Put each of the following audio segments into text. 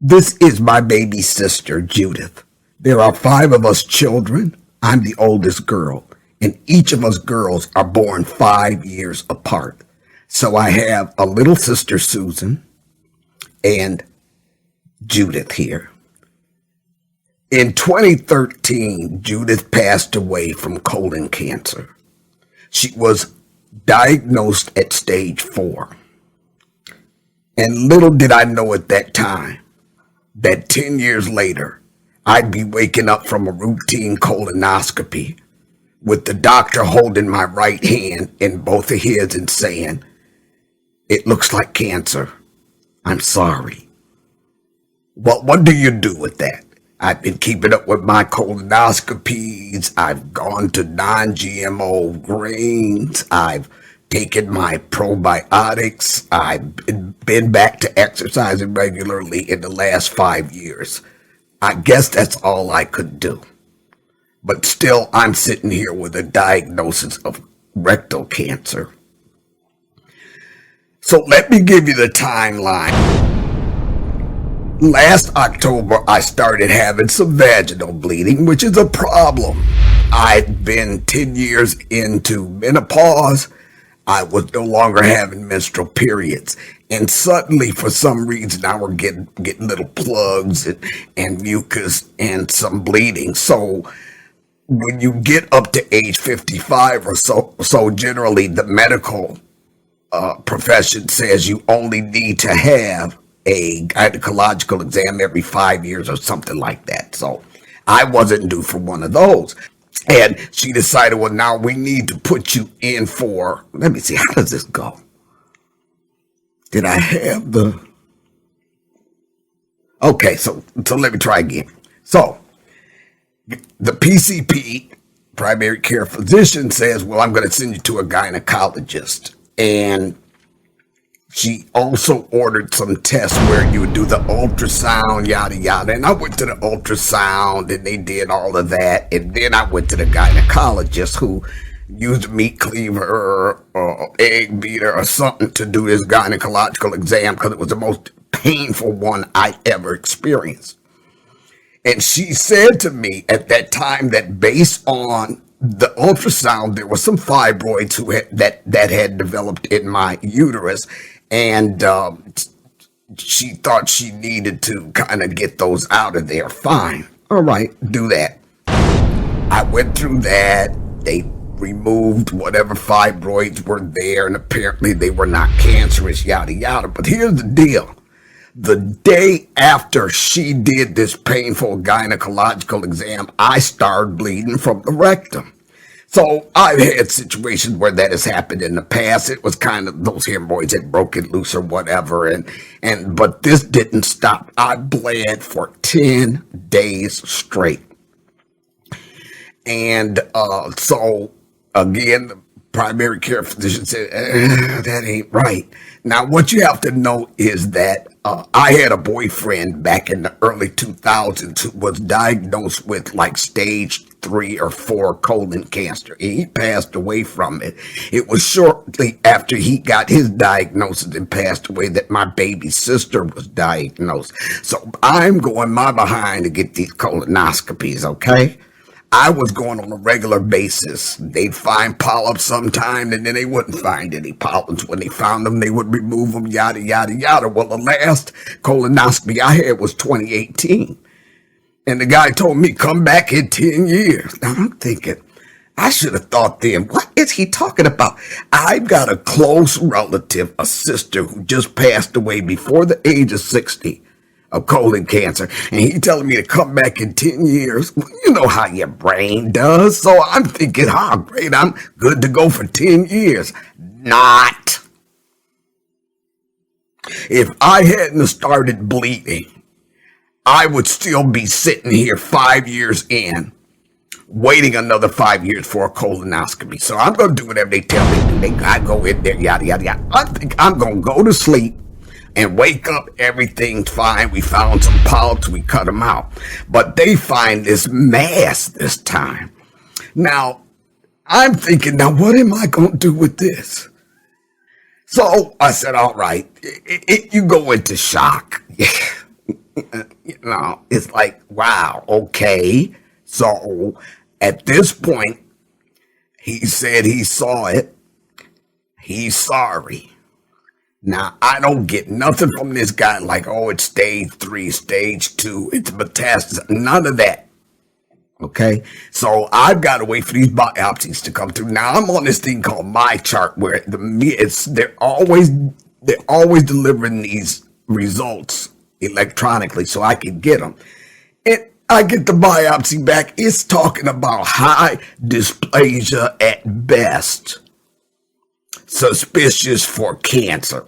This is my baby sister, Judith. There are 5 of us children. I'm the oldest girl, and each of us girls are born 5 years apart. So I have a little sister, Susan, and Judith here. In 2013, Judith passed away from colon cancer. She was diagnosed at stage 4. And little did I know at that time that 10 years later, I'd be waking up from a routine colonoscopy with the doctor holding my right hand in both of his and saying, "It looks like cancer. I'm sorry." Well, what do you do with that? I've been keeping up with my colonoscopies. I've gone to non-GMO grains. I've taken my probiotics. I've been back to exercising regularly in the last 5 years. I guess that's all I could do. But still, I'm sitting here with a diagnosis of rectal cancer. So let me give you the timeline. Last October, I started having some vaginal bleeding, which is a problem. I'd been 10 years into menopause. I was no longer having menstrual periods. And suddenly, for some reason, I was getting little plugs and mucus and some bleeding. So when you get up to age 55 or so generally the medical profession says you only need to have a gynecological exam every 5 years or something like that. So I wasn't due for one of those. And she decided, well, now we need to put you in for, let me see, how does this go? Did I have the, okay, so let me try again. So the PCP, primary care physician, says, well, I'm going to send you to a gynecologist. And she also ordered some tests where you would do the ultrasound, yada, yada. And I went to the ultrasound and they did all of that. And then I went to the gynecologist who used a meat cleaver or egg beater or something to do this gynecological exam because it was the most painful one I ever experienced. And she said to me at that time that based on the ultrasound, there were some fibroids that had developed in my uterus. And she thought she needed to kind of get those out of there. Fine. All right, do that. I went through that. They removed whatever fibroids were there, and apparently they were not cancerous, yada, yada. But here's the deal. The day after she did this painful gynecological exam, I started bleeding from the rectum. So I've had situations where that has happened in the past. It was kind of those hemorrhoids had broken loose or whatever, but this didn't stop. I bled for 10 days straight. And so again, the primary care physician said, that ain't right. Now, what you have to know is that I had a boyfriend back in the early 2000s who was diagnosed with like stage 3 or 4 colon cancer. He passed away from it. It was shortly after he got his diagnosis and passed away that my baby sister was diagnosed. So I'm going my behind to get these colonoscopies, okay? I was going on a regular basis. They'd find polyps sometime, and then they wouldn't find any polyps. When they found them, they would remove them, yada, yada, yada. Well, the last colonoscopy I had was 2018. And the guy told me, come back in 10 years. Now, I'm thinking, I should have thought then, what is he talking about? I've got a close relative, a sister who just passed away before the age of 60. Of colon cancer, and he telling me to come back in 10 years. Well, you know how your brain does. So I'm thinking, great, I'm good to go for 10 years. Not. If I hadn't started bleeding, I would still be sitting here 5 years in, waiting another 5 years for a colonoscopy. So I'm going to do whatever they tell me to do. They got to go in there, yada, yada, yada. I think I'm going to go to sleep and wake up, everything's fine. We found some polyps, we cut them out. But they find this mass this time. Now, I'm thinking, now what am I going to do with this? So I said, all right, you go into shock. It's like, wow, okay. So at this point, he said he saw it. He's sorry. Now, I don't get nothing from this guy like, oh, it's stage 3, stage 2, it's metastasis, none of that. Okay, so I've got to wait for these biopsies to come through. Now I'm on this thing called My Chart, where they're always delivering these results electronically, so I can get them. And I get the biopsy back. It's talking about high dysplasia at best, suspicious for cancer.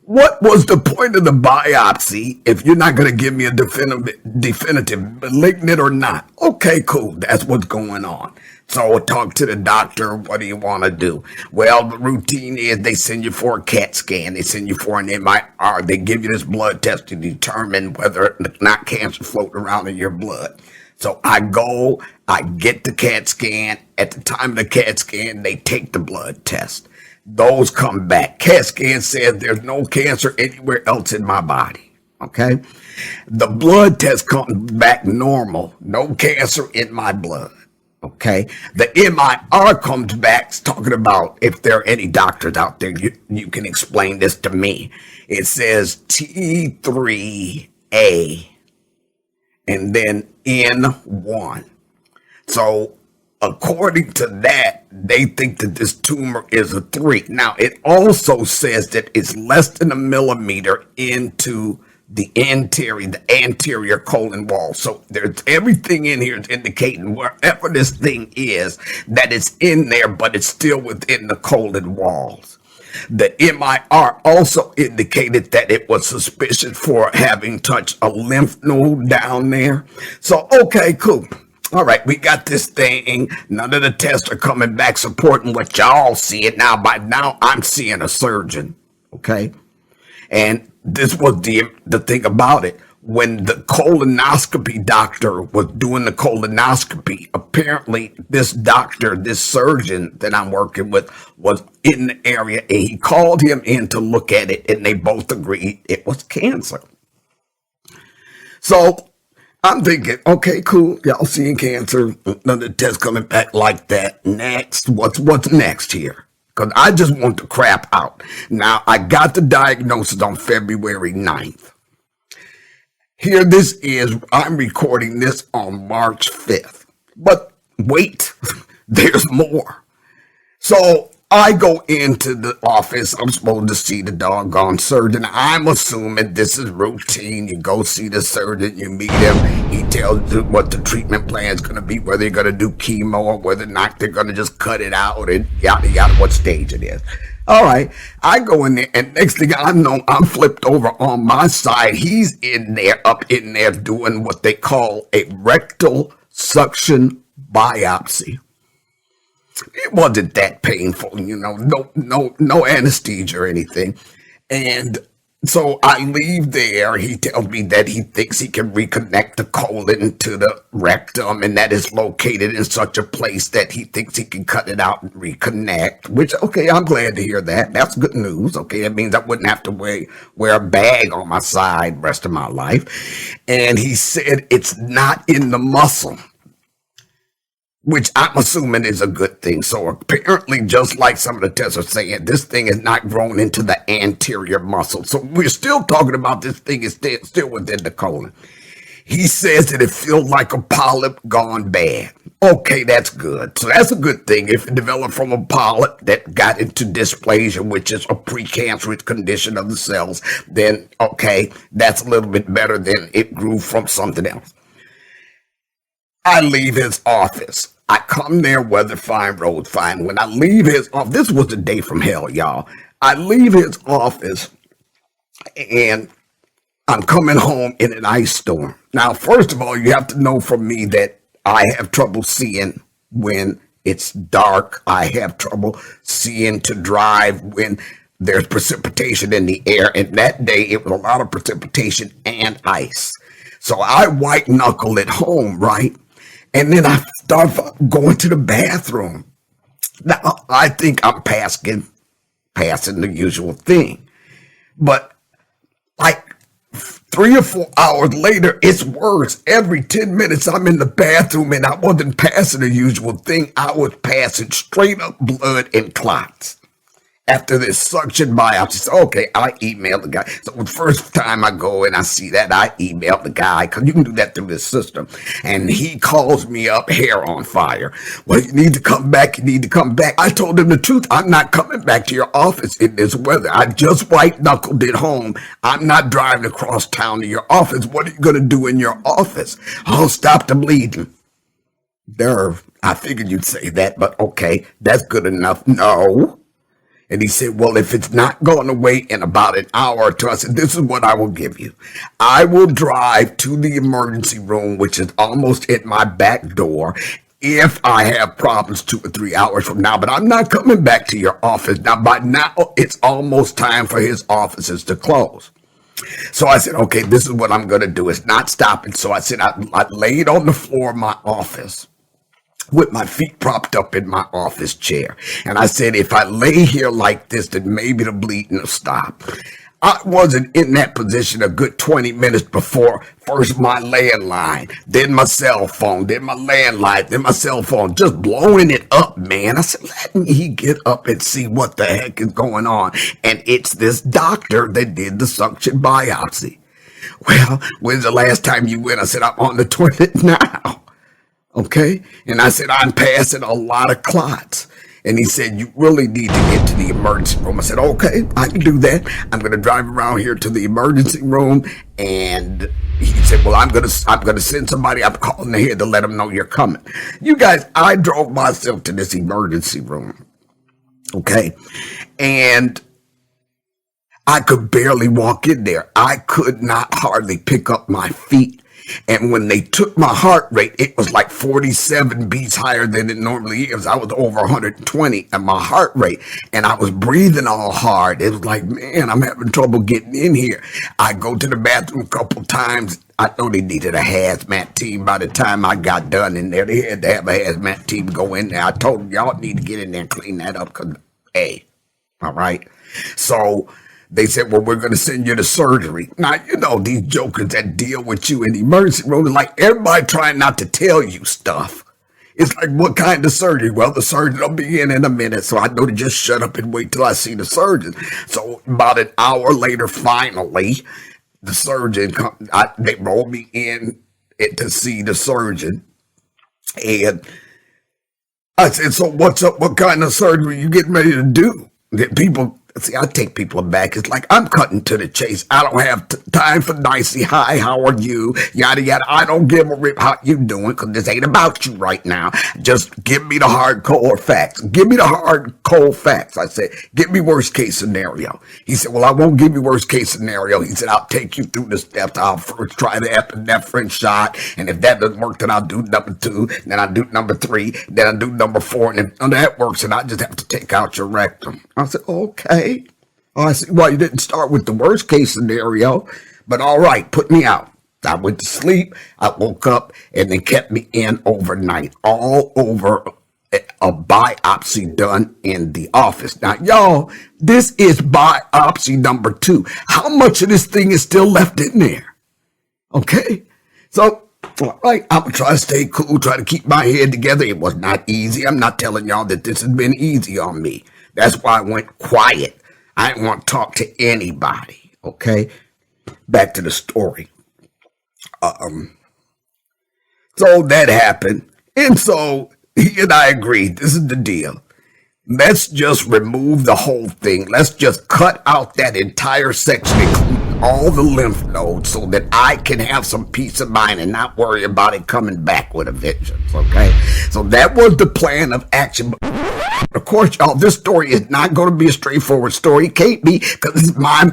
What was the point of the biopsy if you're not going to give me a definitive malignant or not? Okay, cool. That's what's going on. So I talk to the doctor. What do you want to do? Well, the routine is they send you for a CAT scan. They send you for an MRI. They give you this blood test to determine whether or not cancer floating around in your blood. So I go, I get the CAT scan. At the time of the CAT scan, they take the blood test. Those come back. CAT scan says there's no cancer anywhere else in my body. Okay. The blood test comes back normal. No cancer in my blood. Okay. The MIR comes back talking about, if there are any doctors out there, you can explain this to me. It says T3A and then N1. So according to that, they think that this tumor is a 3. Now, it also says that it's less than a millimeter into the anterior colon wall. So there's everything in here is indicating wherever this thing is, that it's in there, but it's still within the colon walls. The MIR also indicated that it was suspicious for having touched a lymph node down there. So, okay, cool. All right, we got this thing. None of the tests are coming back supporting what y'all see it now. By now, I'm seeing a surgeon, okay? And this was the thing about it. When the colonoscopy doctor was doing the colonoscopy, apparently this doctor, this surgeon that I'm working with, was in the area, and he called him in to look at it, and they both agreed it was cancer. So I'm thinking, okay, cool. Y'all seeing cancer. Another test coming back like that. Next, what's next here? Because I just want the crap out. Now, I got the diagnosis on February 9th. Here this is. I'm recording this on March 5th. But wait, there's more. So I go into the office. I'm supposed to see the doggone surgeon. I'm assuming this is routine. You go see the surgeon, you meet him. He tells you what the treatment plan is going to be, whether you're going to do chemo or whether or not they're going to just cut it out and yada yada, what stage it is. All right, I go in there, and next thing I know, I'm flipped over on my side. He's in there, up in there, doing what they call a rectal suction biopsy. It wasn't that painful, no anesthesia or anything. And so I leave there. He tells me that he thinks he can reconnect the colon to the rectum, and that is located in such a place that he thinks he can cut it out and reconnect, which, okay, I'm glad to hear that. That's good news. Okay, that means I wouldn't have to wear a bag on my side the rest of my life. And he said it's not in the muscle, which I'm assuming is a good thing. So apparently, just like some of the tests are saying, this thing is not grown into the anterior muscle. So we're still talking about this thing is still within the colon. He says that it feels like a polyp gone bad. Okay, that's good. So that's a good thing. If it developed from a polyp that got into dysplasia, which is a precancerous condition of the cells, then okay, that's a little bit better than it grew from something else. I leave his office. I come there, weather fine, road fine. When I leave his office, this was a day from hell, y'all. I leave his office, and I'm coming home in an ice storm. Now, first of all, you have to know from me that I have trouble seeing when it's dark. I have trouble seeing to drive when there's precipitation in the air. And that day, it was a lot of precipitation and ice. So I white knuckle at home, right? And then I start going to the bathroom. Now, I think I'm passing the usual thing. But like 3 or 4 hours later, it's worse. Every 10 minutes, I'm in the bathroom, and I wasn't passing the usual thing. I was passing straight up blood and clots. After this suction biopsy, so okay, I emailed the guy. So the first time I go and I see that, I emailed the guy, because you can do that through this system. And he calls me up, hair on fire. Well, you need to come back. You need to come back. I told him the truth. I'm not coming back to your office in this weather. I just white knuckled it home. I'm not driving across town to your office. What are you going to do in your office? I'll stop the bleeding. Nerve. I figured you'd say that, but okay, that's good enough. No. And he said, well, if it's not going away in about an hour or two, I said, this is what I will give you. I will drive to the emergency room, which is almost at my back door, if I have problems 2 or 3 hours from now. But I'm not coming back to your office. Now, by now, it's almost time for his offices to close. So I said, okay, this is what I'm going to do. It's not stopping. So I said, I laid on the floor of my office with my feet propped up in my office chair. And I said, if I lay here like this, then maybe the bleeding will stop. I wasn't in that position a good 20 minutes before first my landline, then my cell phone, then my landline, then my cell phone, just blowing it up, man. I said, let me get up and see what the heck is going on. And it's this doctor that did the suction biopsy. Well, when's the last time you went? I said, I'm on the toilet now. Okay. And I said, I'm passing a lot of clots. And he said, you really need to get to the emergency room. I said, okay, I can do that. I'm going to drive around here to the emergency room. And he said, well, I'm going to send somebody. I'm calling ahead to let them know you're coming. You guys, I drove myself to this emergency room. Okay. And I could barely walk in there. I could not hardly pick up my feet. And when they took my heart rate, it was like 47 beats higher than it normally is. I was over 120 at my heart rate, and I was breathing all hard. It was like, man, I'm having trouble getting in here. I go to the bathroom a couple times. I know they needed a hazmat team. By the time I got done in there, they had to have a hazmat team go in there. I told them, y'all need to get in there and clean that up because, hey, all right. So they said, well, we're going to send you to surgery. Now, you know, these jokers that deal with you in the emergency room, like everybody trying not to tell you stuff. It's like, what kind of surgery? Well, the surgeon will be in a minute. So I know to just shut up and wait till I see the surgeon. So about an hour later, finally, the surgeon, they rolled me in to see the surgeon. And I said, so what's up? What kind of surgery you getting ready to do? People, see, I take people aback. It's like, I'm cutting to the chase. I don't have time for nicey. Hi, how are you? Yada, yada. I don't give a rip how you doing, because this ain't about you right now. Just give me the hard, cold facts. Give me the hard, cold facts. I said, give me worst case scenario. He said, well, I won't give you worst case scenario. He said, I'll take you through the steps. I'll first try the epinephrine shot. And if that doesn't work, then I'll do number 2. Then I'll do number 3. Then I'll do number 4. And if none of that works, then I just have to take out your rectum. I said, okay. Oh, I see why you didn't start with the worst case scenario, but all right, put me out. I went to sleep. I woke up, and they kept me in overnight, all over a biopsy done in the office. Now, y'all, this is biopsy number 2. How much of this thing is still left in there? Okay, so all right, I'm going to try to stay cool, try to keep my head together. It was not easy. I'm not telling y'all that this has been easy on me. That's why I went quiet. I didn't want to talk to anybody, okay? Back to the story. So that happened. And so he and I agreed, this is the deal. Let's just remove the whole thing. Let's just cut out that entire section, including all the lymph nodes, so that I can have some peace of mind and not worry about it coming back with a vengeance, okay? So that was the plan of action. Of course, y'all, this story is not going to be a straightforward story. It can't be, because it's my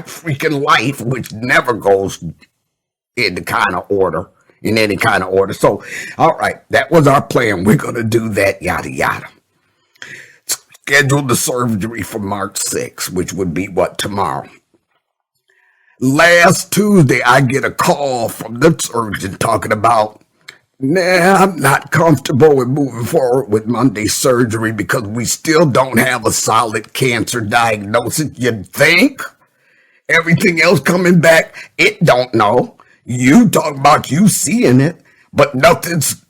freaking life, which never goes in any kind of order. So, all right, that was our plan. We're going to do that, yada, yada. Scheduled the surgery for March 6th, which would be tomorrow. Last Tuesday, I get a call from the surgeon talking about, I'm not comfortable with moving forward with Monday's surgery because we still don't have a solid cancer diagnosis. You'd think? Everything else coming back, it don't know. You talk about you seeing it, but nothing's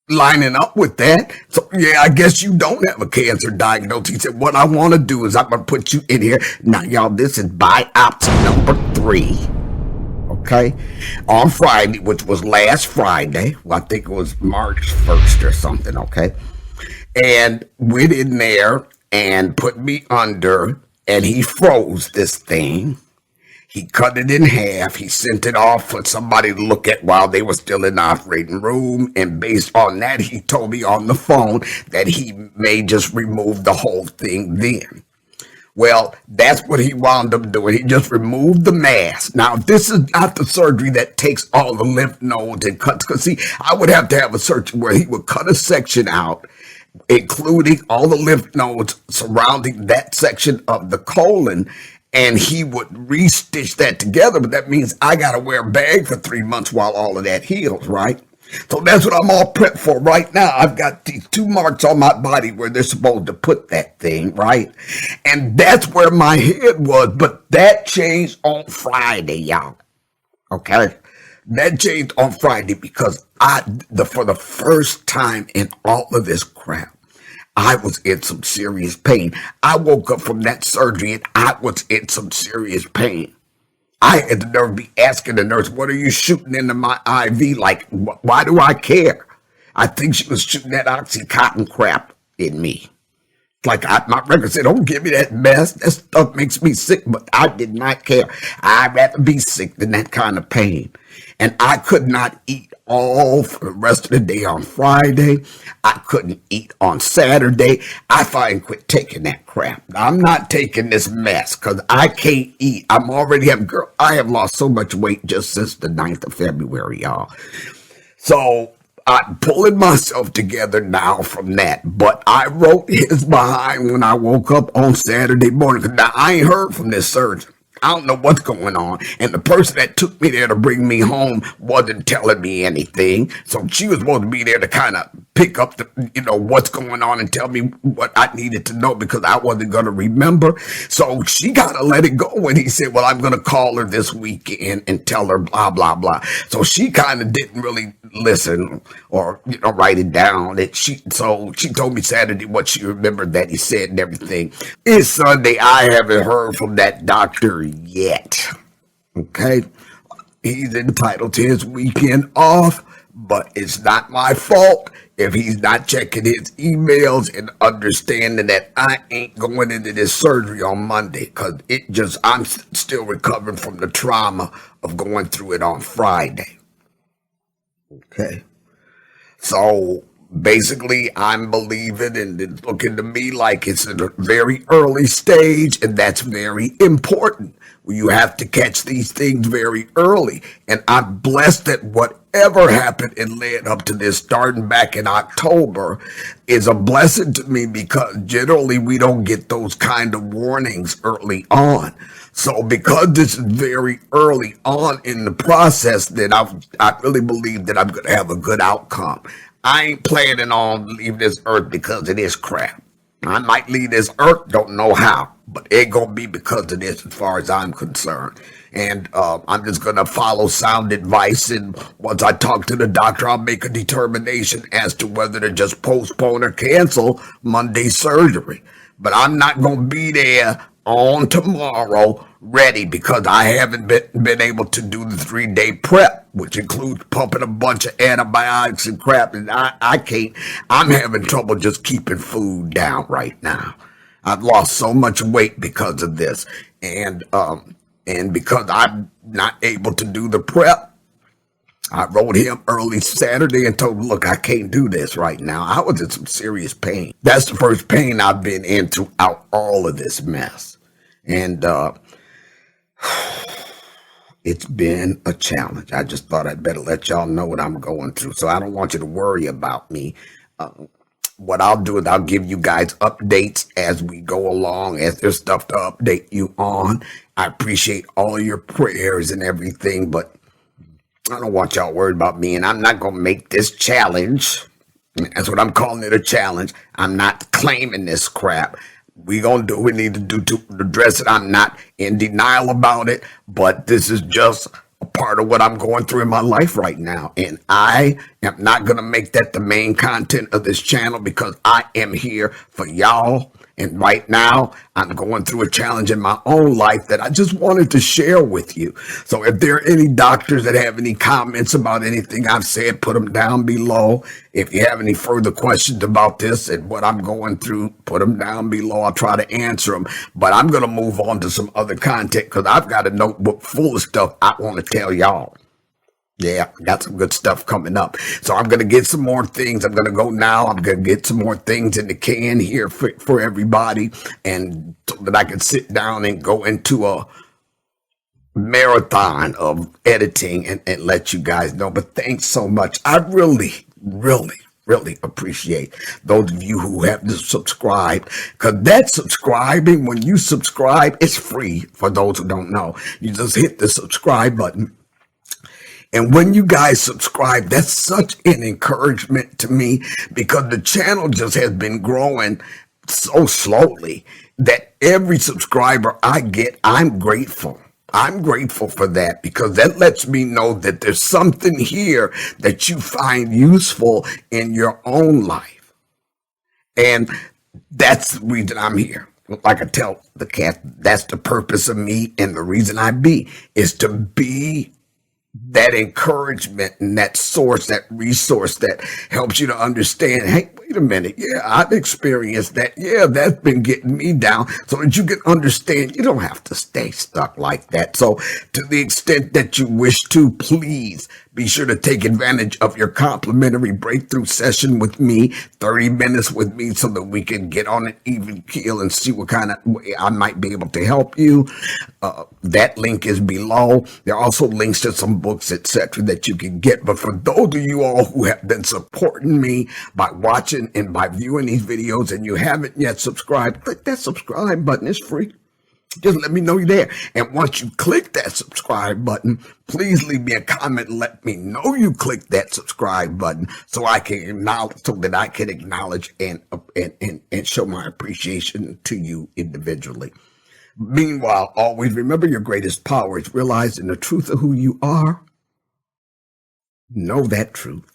lining up with that. So yeah, I guess you don't have a cancer diagnosis. He said, what I want to do is I'm going to put you in here. Now, y'all, this is biopsy number 3. Okay. On Friday, which was last Friday. Well, I think it was March 1st or something. Okay. And went in there and put me under, and he froze this thing. He cut it in half. He sent it off for somebody to look at while they were still in the operating room. And based on that, he told me on the phone that he may just remove the whole thing then. Well, that's what he wound up doing. He just removed the mass. Now, this is not the surgery that takes all the lymph nodes and cuts. Because, see, I would have to have a surgery where he would cut a section out, including all the lymph nodes surrounding that section of the colon, and he would restitch that together. But that means I got to wear a bag for 3 months while all of that heals, right? So that's what I'm all prepped for right now. I've got these 2 marks on my body where they're supposed to put that thing, right? And that's where my head was. But that changed on Friday, y'all. Okay? That changed on Friday because for the first time in all of this crap, I was in some serious pain. I woke up from that surgery and I was in some serious pain. I had the nerve to be asking the nurse, what are you shooting into my IV? Like, why do I care? I think she was shooting that Oxycontin crap in me. Like my record said, don't give me that mess. That stuff makes me sick, but I did not care. I'd rather be sick than that kind of pain. And I could not eat all for the rest of the day on Friday. I couldn't eat on Saturday. I finally quit taking that crap. I'm not taking this mess because I can't eat. I have lost so much weight just since the 9th of February, y'all. So I'm pulling myself together now from that. But I wrote his behind when I woke up on Saturday morning. Now, I ain't heard from this surgeon. I don't know what's going on. And the person that took me there to bring me home wasn't telling me anything. So she was supposed to be there to kind of pick up what's going on and tell me what I needed to know because I wasn't going to remember. So she kind of let it go when he said, well, I'm going to call her this weekend and tell her blah, blah, blah. So she kind of didn't really listen or, write it down. So she told me Saturday what she remembered that he said and everything. It's Sunday. I haven't heard from that doctor yet. Okay. He's entitled to his weekend off, but it's not my fault if he's not checking his emails and understanding that I ain't going into this surgery on Monday because I'm still recovering from the trauma of going through it on Friday. Okay. So basically, I'm believing and it's looking to me like it's in a very early stage, and that's very important. You have to catch these things very early. And I'm blessed that whatever happened and led up to this starting back in October is a blessing to me because generally we don't get those kind of warnings early on. So because this is very early on in the process, then I really believe that I'm going to have a good outcome. I ain't planning on leaving this earth because of this crap. I might leave this earth, don't know how, but it gonna be because of this as far as I'm concerned. And I'm just gonna follow sound advice, and once I talk to the doctor, I'll make a determination as to whether to just postpone or cancel Monday's surgery. But I'm not gonna be there on tomorrow ready because I haven't been able to do the 3-day prep, which includes pumping a bunch of antibiotics and crap. And I can't, I'm having trouble just keeping food down right now. I've lost so much weight because of this. And because I'm not able to do the prep, I wrote him early Saturday and told him, look, I can't do this right now. I was in some serious pain. That's the first pain I've been in throughout all of this mess. And it's been a challenge. I just thought I'd better let y'all know what I'm going through. So I don't want you to worry about me. What I'll do is I'll give you guys updates as we go along, as there's stuff to update you on. I appreciate all your prayers and everything, but I don't want y'all worried about me, and I'm not going to make this challenge. That's what I'm calling it, a challenge. I'm not claiming this crap. we gonna do what we need to do to address it. I'm not in denial about it, but this is just a part of what I'm going through in my life right now. And I am not gonna make that the main content of this channel because I am here for y'all. And right now, I'm going through a challenge in my own life that I just wanted to share with you. So if there are any doctors that have any comments about anything I've said, put them down below. If you have any further questions about this and what I'm going through, put them down below. I'll try to answer them. But I'm going to move on to some other content because I've got a notebook full of stuff I want to tell y'all. Yeah, got some good stuff coming up. So I'm going to get some more things. I'm going to go now. I'm going to get some more things in the can here for everybody. And so that I can sit down and go into a marathon of editing and let you guys know. But thanks so much. I really, really, really appreciate those of you who have subscribed, because that subscribing, when you subscribe, it's free. For those who don't know, you just hit the subscribe button. And when you guys subscribe, that's such an encouragement to me because the channel just has been growing so slowly that every subscriber I get, I'm grateful. I'm grateful for that because that lets me know that there's something here that you find useful in your own life. And that's the reason I'm here. Like I tell the cat, that's the purpose of me, and the reason I be is to be that encouragement and that source, that resource that helps you to understand, hey, wait a minute. Yeah, I've experienced that. Yeah, that's been getting me down, so that you can understand you don't have to stay stuck like that. So to the extent that you wish to, please be sure to take advantage of your complimentary breakthrough session with me, 30 minutes with me, so that we can get on an even keel and see what kind of way I might be able to help you. That link is below. There are also links to some books, etc., that you can get. But for those of you all who have been supporting me by watching and by viewing these videos and you haven't yet subscribed, click that subscribe button. It's free. Just let me know you're there. And once you click that subscribe button, please leave me a comment and let me know you clicked that subscribe button so I can acknowledge, so that I can acknowledge and show my appreciation to you individually. Meanwhile, always remember your greatest power is realized in the truth of who you are. Know that truth.